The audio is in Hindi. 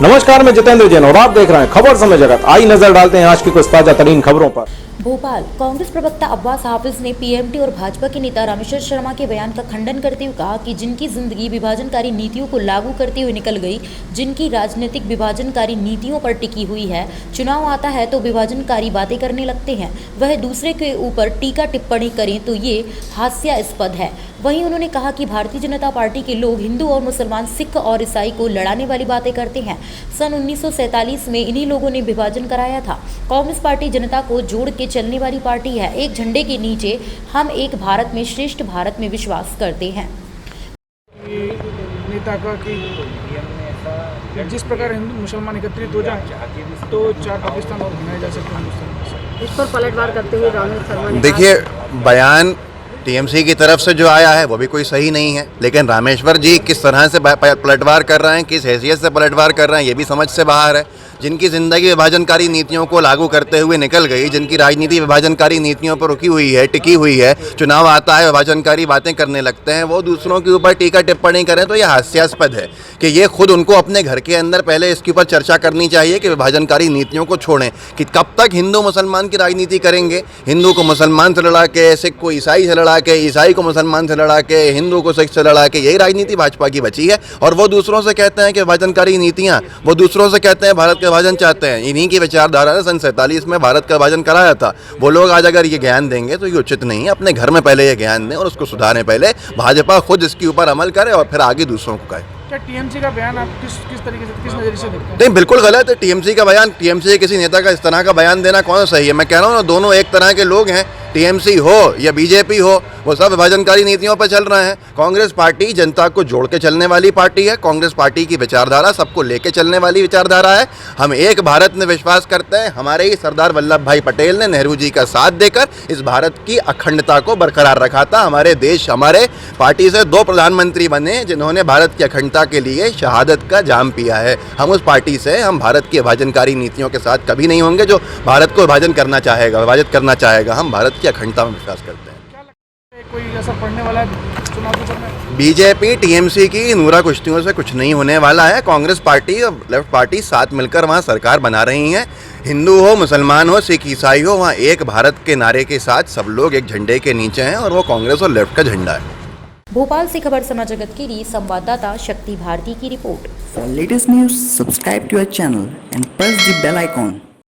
नमस्कार, मैं जितेंद्र जैन और आप देख रहे हैं खबर समय जगत। आई नजर डालते हैं आज की कुछ ताजा तरीन खबरों पर। भोपाल कांग्रेस प्रवक्ता अब्बास हाफिज ने पीएमटी और भाजपा के नेता रामेश्वर शर्मा के बयान का खंडन करते हुए कहा कि जिनकी जिंदगी विभाजनकारी नीतियों को लागू करते हुए निकल गई, जिनकी राजनीतिक विभाजनकारी नीतियों पर टिकी हुई है, चुनाव आता है तो विभाजनकारी बातें करने लगते हैं, वह दूसरे के ऊपर टीका टिप्पणी करें तो ये हास्यास्पद है। वहीं उन्होंने कहा कि भारतीय जनता पार्टी के लोग हिंदू और मुसलमान, सिख और ईसाई को लड़ाने वाली बातें करते हैं। सन 1947 में इन्हीं लोगों ने विभाजन कराया था। कांग्रेस पार्टी जनता को जोड़ के चलने वाली पार्टी है। एक झंडे के नीचे हम एक भारत में, श्रेष्ठ भारत में विश्वास करते हैं। नेता का कि जिस प्रकार हिंदू मुसलमान एकत्रित हो जाए तो 4 पाकिस्तान और बनाए जा सकते हैं। इस पर पलटवार करते हुए रामेश्वर शर्मा ने देखिए, बयान टीएमसी की तरफ से जो आया है वो भी कोई सही नहीं है, लेकिन रामेश्वर जी किस तरह से पलटवार कर रहे हैं, किस हैसियत से पलटवार कर रहे हैं, ये भी समझ से बाहर है। जिनकी ज़िंदगी विभाजनकारी नीतियों को लागू करते हुए निकल गई, जिनकी राजनीति विभाजनकारी नीतियों पर रुकी हुई है, टिकी हुई है, चुनाव आता है विभाजनकारी बातें करने लगते हैं, वो दूसरों के ऊपर टीका टिप्पणी करें तो यह हास्यास्पद है कि ये खुद उनको अपने घर के अंदर पहले इसके ऊपर चर्चा करनी चाहिए कि विभाजनकारी नीतियों को छोड़ें। कि कब तक हिंदू मुसलमान की राजनीति करेंगे, हिंदू को मुसलमान से लड़ा के, सिख को ईसाई से लड़ा के, ईसाई को मुसलमान से लड़ा के, हिंदू को सिख से लड़ा के, यही राजनीति भाजपा की बची है। और वो दूसरों से कहते हैं कि विभाजनकारी नीतियाँ, वो दूसरों से कहते हैं भारत का विभाजन चाहते हैं। इन्हीं की विचारधारा ने सन 47 में भारत का विभाजन कराया था। वो लोग आज अगर ये ज्ञान देंगे तो ये उचित नहीं है। अपने घर में पहले ये ज्ञान दें और उसको सुधारें। पहले भाजपा खुद इसके ऊपर अमल करे और फिर आगे दूसरों को कहे। क्या टीएमसी का बयान आप किस तरीके से, किस नज़रिए से देखते हैं? नहीं, बिल्कुल गलत है। टीएमसी का बयान, टीएमसी के किसी नेता का इस तरह का बयान देना कौन सही है? मैं कह रहा हूँ ना, दोनों एक तरह के लोग हैं। टीएमसी हो या बीजेपी हो, वो सब विभाजनकारी नीतियों पर चल रहे हैं। कांग्रेस पार्टी जनता को जोड़ के चलने वाली पार्टी है। कांग्रेस पार्टी की विचारधारा सबको लेके चलने वाली विचारधारा है। हम एक भारत में विश्वास करते हैं। हमारे ही सरदार वल्लभ भाई पटेल ने नेहरू जी का साथ देकर इस भारत की अखंडता को बरकरार रखा था। हमारे देश, हमारे पार्टी से 2 प्रधानमंत्री बने जिन्होंने भारत की अखंडता के लिए शहादत का जाम पिया है। हम उस पार्टी से, हम भारत की विभाजनकारी नीतियों के साथ कभी नहीं होंगे जो भारत को विभाजन करना चाहेगा, विभाजित करना चाहेगा। हम भारत की अखंडता में विश्वास करते हैं। क्या लगता है कोई ऐसा पड़ने वाला है चुनाव के समय? बीजेपी टीएमसी की नूरा कुश्तियों से कुछ नहीं होने वाला है। कांग्रेस पार्टी और लेफ्ट पार्टी साथ मिलकर वहाँ सरकार बना रही हैं। हिंदू हो, मुसलमान हो, सिख ईसाई हो, वहाँ एक भारत के नारे के साथ सब लोग एक झंडे के नीचे हैं और वो कांग्रेस और लेफ्ट का झंडा है। भोपाल से खबर समाज जगत के लिए संवाददाता शक्ति भारती की report. For latest news, subscribe to our channel and press the bell icon.